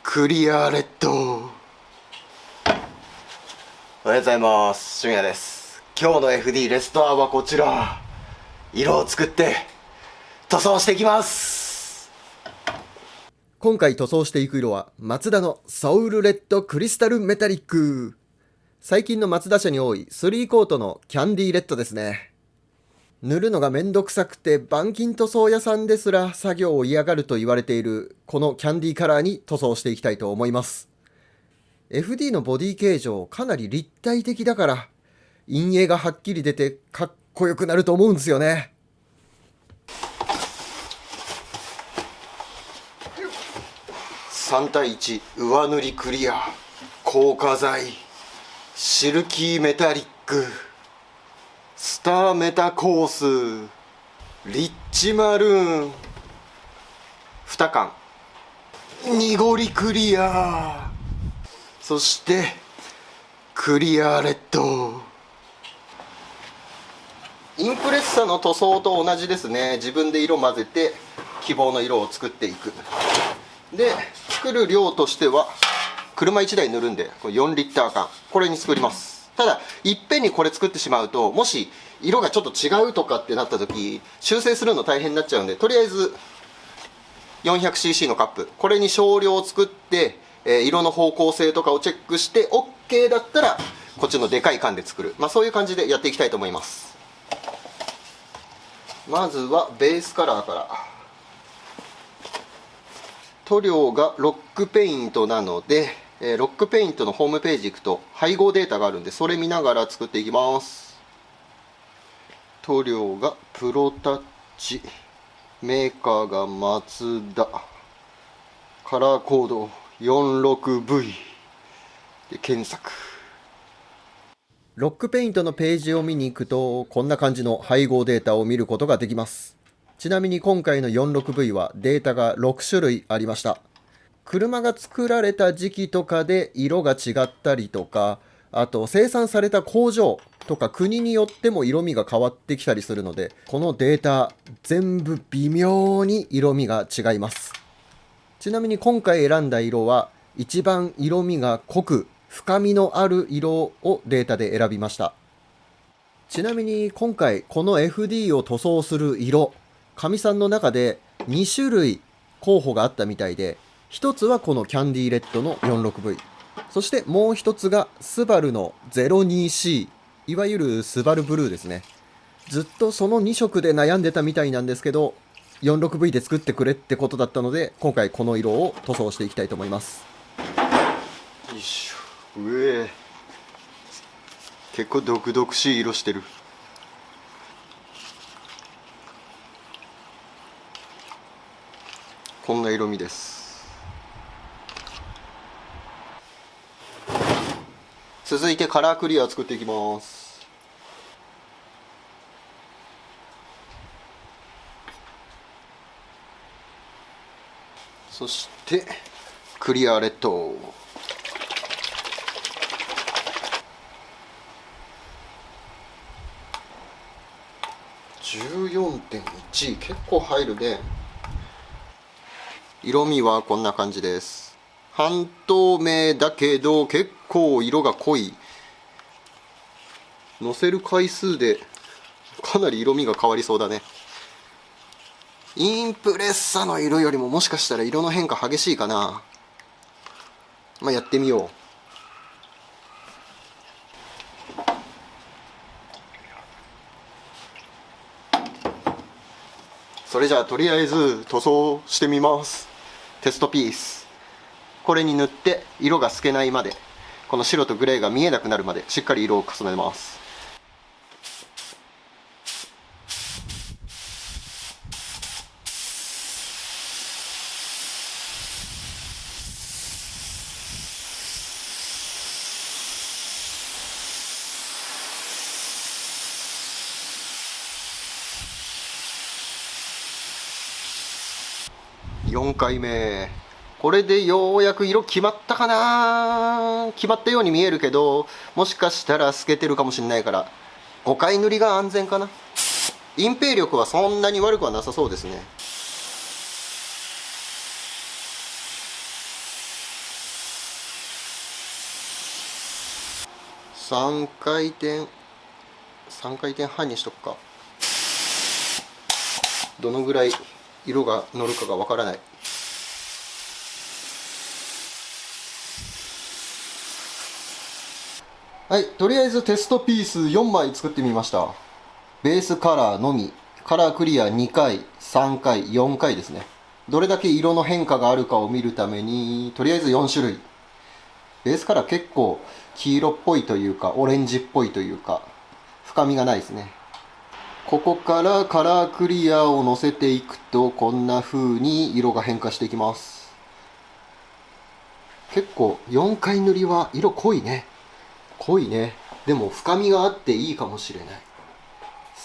クリアレッド。おはようございます。俊也です。今日の FD レストアはこちら。色を作って塗装していきます。今回塗装していく色はマツダのソウルレッドクリスタルメタリック。最近のマツダ車に多い3コートのキャンディーレッドですね。塗るのがめんどくさくて板金塗装屋さんですら作業を嫌がると言われているこのキャンディーカラーに塗装していきたいと思います。 FD のボディ形状かなり立体的だから陰影がはっきり出てかっこよくなると思うんですよね。3対1上塗りクリア、硬化剤、シルキーメタリック、スターメタコース、リッチマルーン、2缶、濁りクリア、そしてクリアレッド。インプレッサの塗装と同じですね。自分で色混ぜて希望の色を作っていく。で作る量としては車1台塗るんでこれ4リッター缶、これに作ります。ただいっぺんにこれ作ってしまうと、もし色がちょっと違うとかってなった時修正するの大変になっちゃうんで、とりあえず 400cc のカップ、これに少量作って、色の方向性とかをチェックして OK だったらこっちのでかい缶で作る、そういう感じでやっていきたいと思います。まずはベースカラーから。塗料がロックペイントなので、ロックペイントのホームページ行くと配合データがあるんで、それ見ながら作っていきます。塗料がプロタッチ、メーカーがマツダ、カラーコード 46V で検索。ロックペイントのページを見に行くとこんな感じの配合データを見ることができます。ちなみに今回の 46V はデータが6種類ありました。車が作られた時期とかで色が違ったりとか、あと生産された工場とか国によっても色味が変わってきたりするので、このデータ全部微妙に色味が違います。ちなみに今回選んだ色は一番色味が濃く深みのある色をデータで選びました。ちなみに今回この FD を塗装する色、かみさんの中で2種類候補があったみたいで、一つはこのキャンディーレッドの 46V、 そしてもう一つがスバルの 02C、 いわゆるスバルブルーですね。ずっとその2色で悩んでたみたいなんですけど、 46V で作ってくれってことだったので、今回この色を塗装していきたいと思います。よいしょ。結構毒々しい色してる。こんな色味です。続いてカラークリアを作っていきます。そしてクリアレッド。14.1、結構入るね。色味はこんな感じです。半透明だけど結構色が濃い。のせる回数でかなり色味が変わりそうだね。インプレッサの色よりももしかしたら色の変化激しいかな。やってみよう。それじゃあとりあえず塗装してみます。テストピース、これに塗って色が透けないまで、この白とグレーが見えなくなるまでしっかり色を重ねます。4回目。これでようやく色決まったかな。決まったように見えるけど、もしかしたら透けてるかもしれないから5回塗りが安全かな。隠蔽力はそんなに悪くはなさそうですね。3回転半にしとくか。どのぐらい色が乗るかがわからない。はい、とりあえずテストピース4枚作ってみました。ベースカラーのみ、カラークリア2回、3回、4回ですね。どれだけ色の変化があるかを見るために、とりあえず4種類。ベースカラー結構黄色っぽいというか、オレンジっぽいというか、深みがないですね。ここからカラークリアをのせていくと、こんな風に色が変化していきます。結構4回塗りは色濃いね。濃いね。でも深みがあっていいかもしれない。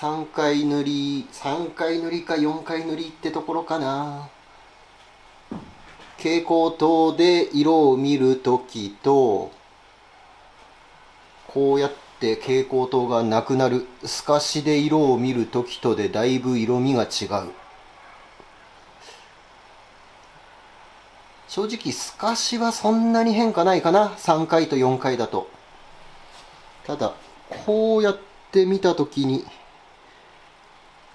3回塗りか4回塗りってところかな。蛍光灯で色を見るときと、こうやって蛍光灯がなくなる透かしで色を見るときとでだいぶ色味が違う。正直透かしはそんなに変化ないかな。3回と4回だと。ただこうやって見たときに、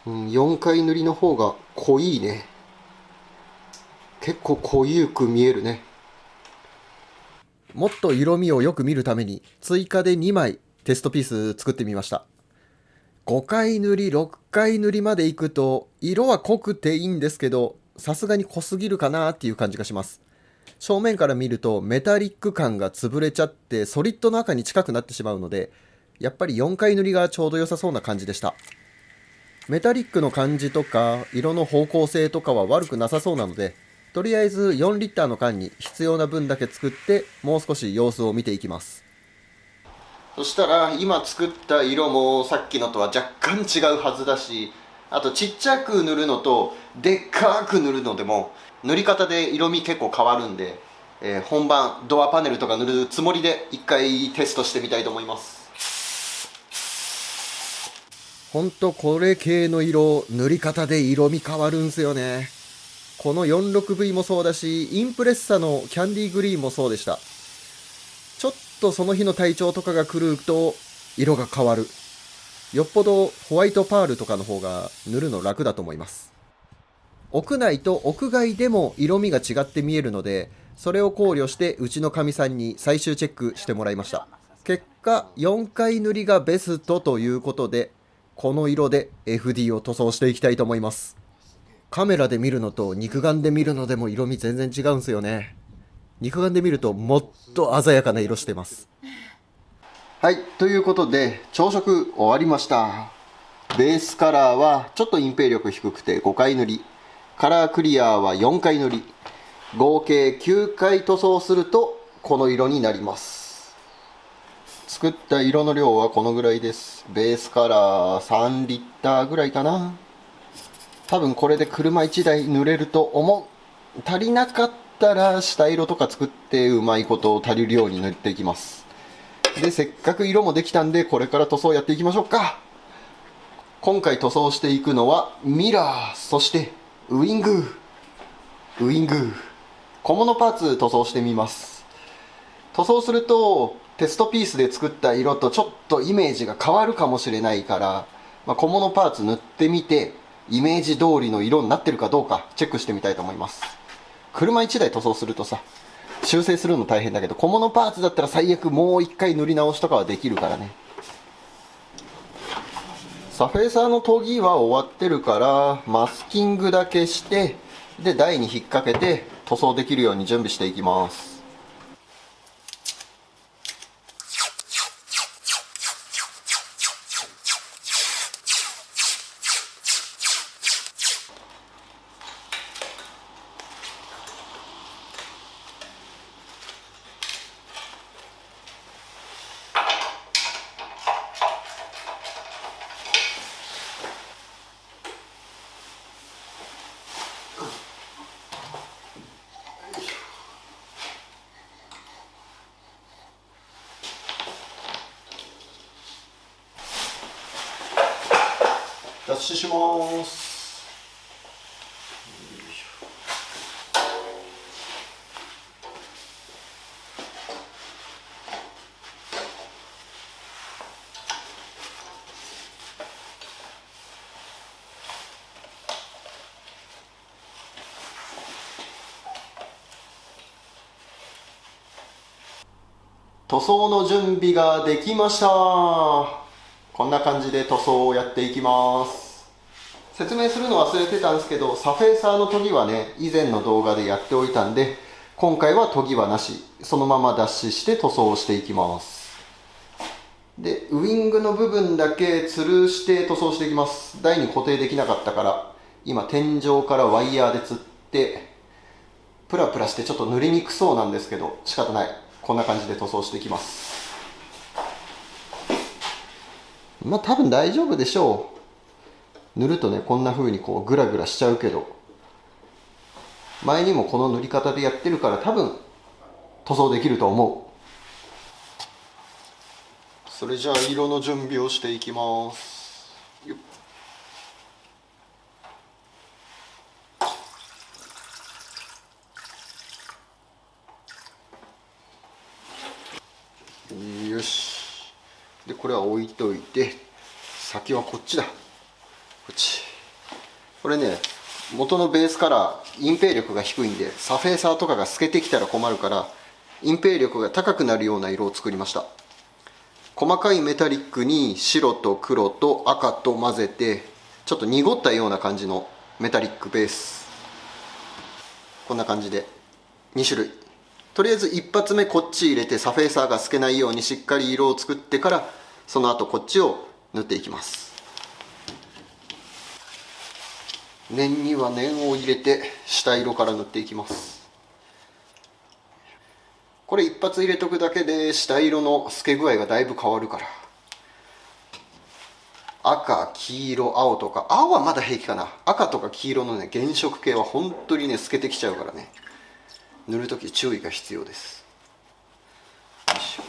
4回塗りの方が濃いね。結構濃ゆく見えるね。もっと色味をよく見るために追加で2枚テストピース作ってみました。5回塗り6回塗りまでいくと色は濃くていいんですけど、さすがに濃すぎるかなっていう感じがします。正面から見るとメタリック感が潰れちゃってソリッドの赤に近くなってしまうので、やっぱり4回塗りがちょうど良さそうな感じでした。メタリックの感じとか色の方向性とかは悪くなさそうなので、とりあえず4リッターの缶に必要な分だけ作ってもう少し様子を見ていきます。そしたら今作った色もさっきのとは若干違うはずだし、あとちっちゃく塗るのとでっかく塗るのでも塗り方で色味結構変わるんで、本番ドアパネルとか塗るつもりで一回テストしてみたいと思います。ほんとこれ系の色、塗り方で色味変わるんすよね。この 46V もそうだし、インプレッサのキャンディーグリーンもそうでした。ちょっとその日の体調とかが狂うと色が変わる。よっぽどホワイトパールとかの方が塗るの楽だと思います。屋内と屋外でも色味が違って見えるので、それを考慮してうちのかみさんに最終チェックしてもらいました。結果4回塗りがベストということで、この色で FD を塗装していきたいと思います。カメラで見るのと肉眼で見るのでも色味全然違うんすよね。肉眼で見るともっと鮮やかな色してます。はい、ということで朝食終わりました。ベースカラーはちょっと隠蔽力低くて5回塗り、カラークリアは4回塗り、合計9回塗装するとこの色になります。作った色の量はこのぐらいです。ベースカラー3リッターぐらいかな。多分これで車1台塗れると思う。足りなかったら下色とか作ってうまいことを足りるように塗っていきます。で、せっかく色もできたんでこれから塗装やっていきましょうか。今回塗装していくのはミラー、そしてウイング、小物パーツ塗装してみます。塗装するとテストピースで作った色とちょっとイメージが変わるかもしれないから、小物パーツ塗ってみてイメージ通りの色になってるかどうかチェックしてみたいと思います。車1台塗装するとさ、修正するの大変だけど、小物パーツだったら最悪もう一回塗り直しとかはできるからね。サフェーサーの研ぎは終わってるからマスキングだけして、で台に引っ掛けて塗装できるように準備していきます。脱脂します。塗装の準備ができました。こんな感じで塗装をやっていきます。説明するの忘れてたんですけど、サフェーサーの研ぎはね、以前の動画でやっておいたんで、今回は研ぎはなし、そのまま脱脂して塗装をしていきます。で、ウイングの部分だけ吊るして塗装していきます。台に固定できなかったから、今天井からワイヤーで吊って、プラプラしてちょっと塗りにくそうなんですけど、仕方ない。こんな感じで塗装していきます。まあ多分大丈夫でしょう。塗るとね、こんな風にこうグラグラしちゃうけど、前にもこの塗り方でやってるから多分塗装できると思う。それじゃあ色の準備をしていきます。よっ。よし。でこれは置いといて、先はこっちだ。こっち。これね、元のベースから隠蔽力が低いんで、サフェーサーとかが透けてきたら困るから、隠蔽力が高くなるような色を作りました。細かいメタリックに白と黒と赤と混ぜて、ちょっと濁ったような感じのメタリックベース。こんな感じで2種類。とりあえず一発目こっち入れて、サフェーサーが透けないようにしっかり色を作ってから、その後こっちを塗っていきます。念には念を入れて下色から塗っていきます。これ一発入れとくだけで下色の透け具合がだいぶ変わるから。赤、黄色、青とか、青はまだ平気かな。赤とか黄色のね、原色系は本当にね、透けてきちゃうからね、塗るとき注意が必要です。よいしょ。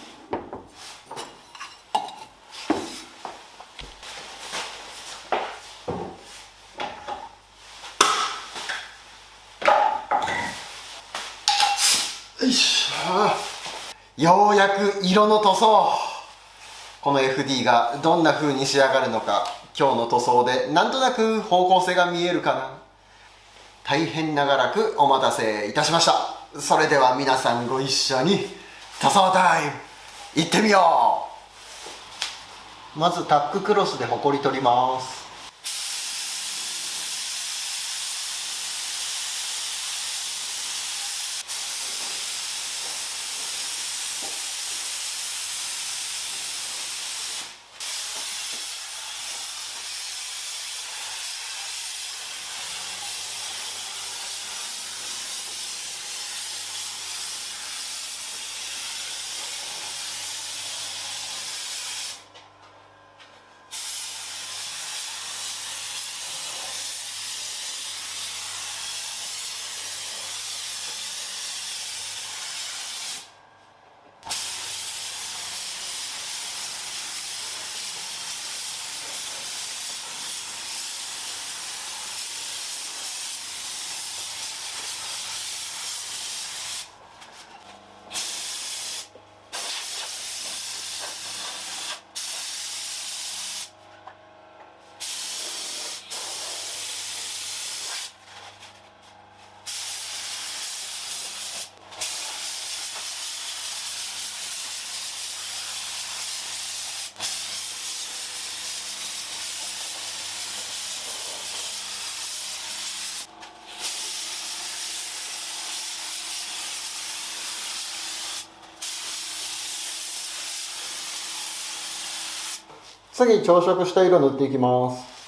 よいしょ。ようやく色の塗装。この FD がどんな風に仕上がるのか、今日の塗装でなんとなく方向性が見えるかな。大変長らくお待たせいたしました。それでは皆さんご一緒に塗装タイム行ってみよう。まずタッククロスでホコリ取ります。次に調色した色塗っていきます。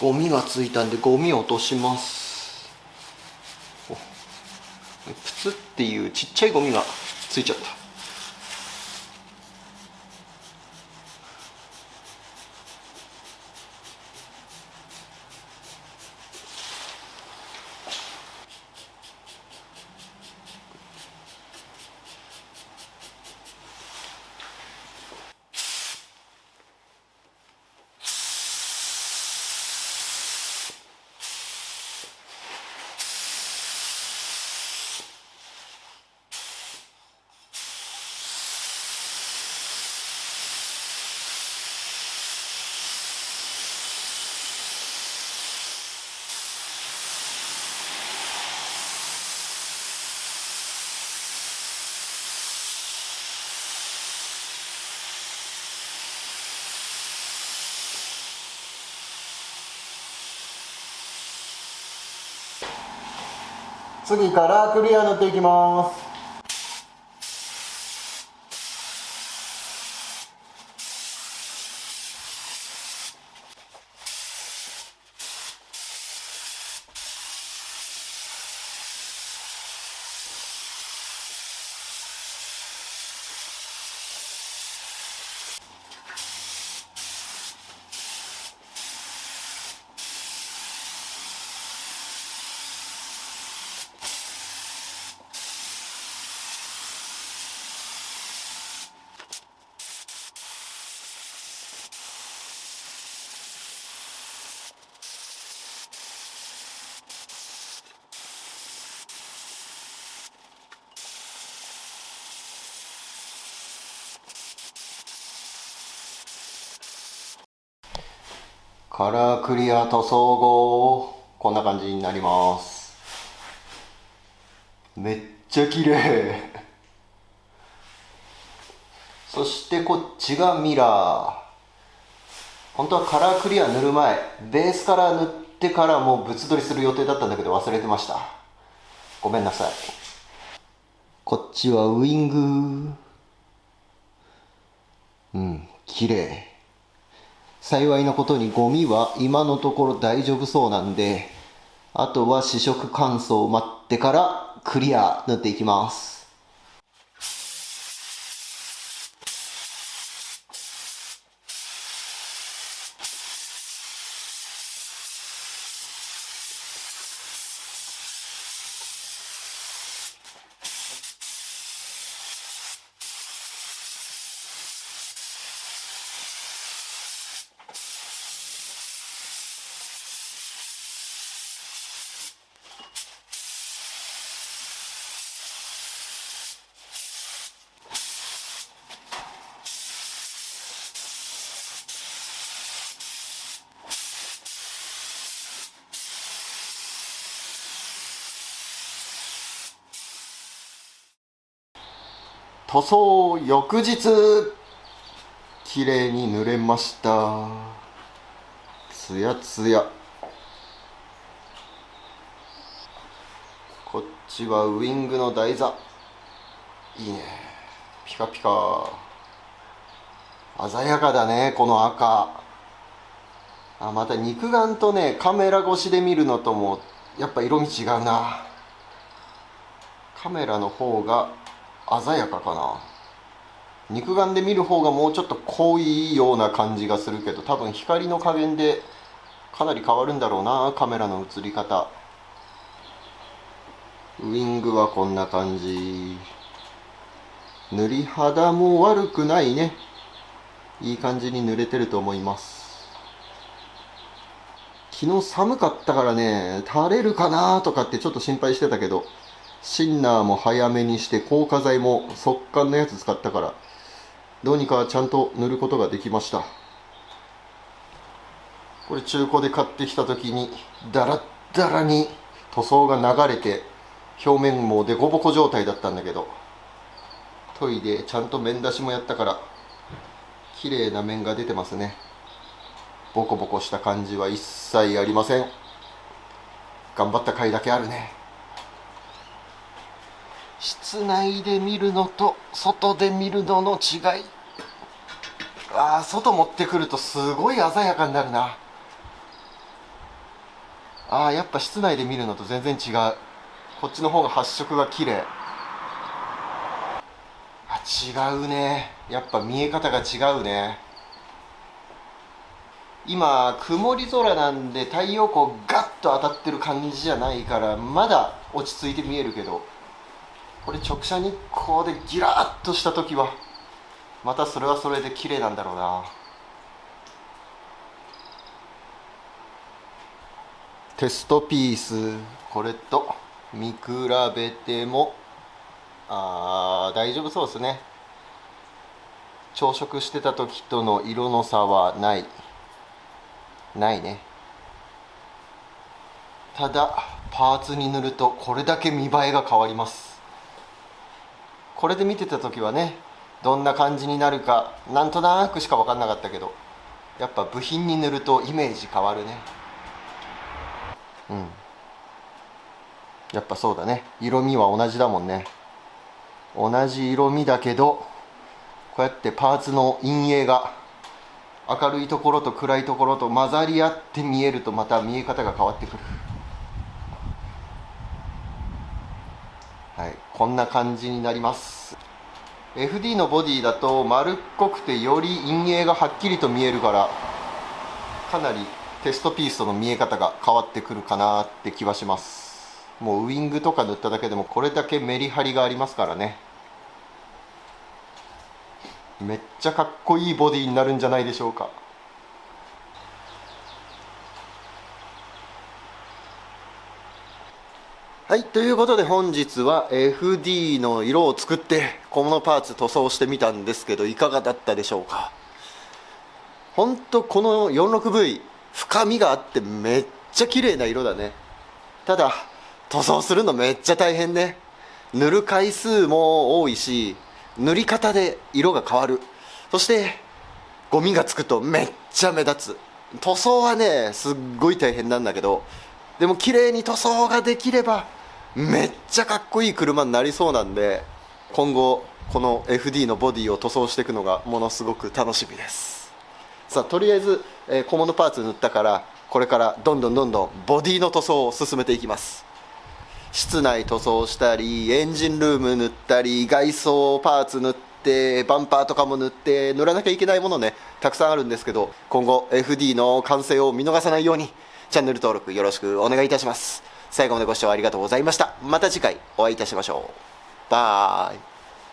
ゴミがついたんでゴミを落とします。おプツっていうちっちゃいゴミがついちゃった。次からクリア塗っていきます。カラークリア塗装後、こんな感じになります。めっちゃ綺麗。そしてこっちがミラー。本当はカラークリア塗る前、ベースカラー塗ってからもう物撮りする予定だったんだけど忘れてました。ごめんなさい。こっちはウイング。綺麗。幸いなことにゴミは今のところ大丈夫そうなんで、あとは試食乾燥を待ってからクリア塗っていきます。塗装翌日、綺麗に塗れました。つやつや。こっちはウイングの台座。いいね。ピカピカ。鮮やかだね、この赤。また肉眼とね、カメラ越しで見るのともやっぱ色味違うな。カメラの方が鮮やかかな。肉眼で見る方がもうちょっと濃いような感じがするけど、多分光の加減でかなり変わるんだろうな、カメラの映り方。ウイングはこんな感じ。塗り肌も悪くないね。いい感じに塗れてると思います。昨日寒かったからね、垂れるかなとかってちょっと心配してたけど、シンナーも早めにして硬化剤も速乾のやつ使ったから、どうにかちゃんと塗ることができました。これ中古で買ってきた時にダラッダラに塗装が流れて表面もデコボコ状態だったんだけど、研いでちゃんと面出しもやったから綺麗な面が出てますね。ボコボコした感じは一切ありません。頑張った甲斐だけあるね。室内で見るのと外で見るのの違い。外持ってくるとすごい鮮やかになるな。ああ、やっぱ室内で見るのと全然違う。こっちの方が発色が綺麗。あ、違うね。やっぱ見え方が違うね。今曇り空なんで太陽光ガッと当たってる感じじゃないからまだ落ち着いて見えるけど、これ直射日光でギラッとした時はまたそれはそれで綺麗なんだろうな。テストピース、これと見比べても大丈夫そうですね。朝食してた時との色の差はないね。ただパーツに塗るとこれだけ見栄えが変わります。これで見てた時はね、どんな感じになるかなんとなくしか分かんなかったけど、やっぱ部品に塗るとイメージ変わるね。やっぱそうだね。色味は同じだもんね。同じ色味だけどこうやってパーツの陰影が明るいところと暗いところと混ざり合って見えるとまた見え方が変わってくる。はい、こんな感じになります。 FD のボディだと丸っこくてより陰影がはっきりと見えるから、かなりテストピースとの見え方が変わってくるかなって気はします。もうウイングとか塗っただけでもこれだけメリハリがありますからね。めっちゃかっこいいボディになるんじゃないでしょうか。はい、ということで本日は FD の色を作って小物パーツ塗装してみたんですけど、いかがだったでしょうか。ほんとこの 46V 深みがあってめっちゃ綺麗な色だね。ただ塗装するのめっちゃ大変ね。塗る回数も多いし、塗り方で色が変わる。そしてゴミがつくとめっちゃ目立つ。塗装はねすっごい大変なんだけど、でも綺麗に塗装ができればめっちゃかっこいい車になりそうなんで、今後この FD のボディを塗装していくのがものすごく楽しみです。さあとりあえず、小物パーツ塗ったから、これからどんどんボディの塗装を進めていきます。室内塗装したり、エンジンルーム塗ったり、外装パーツ塗って、バンパーとかも塗って、塗らなきゃいけないものねたくさんあるんですけど、今後 FD の完成を見逃さないようにチャンネル登録よろしくお願いいたします。最後までご視聴ありがとうございました。また次回お会いいたしましょう。バイ。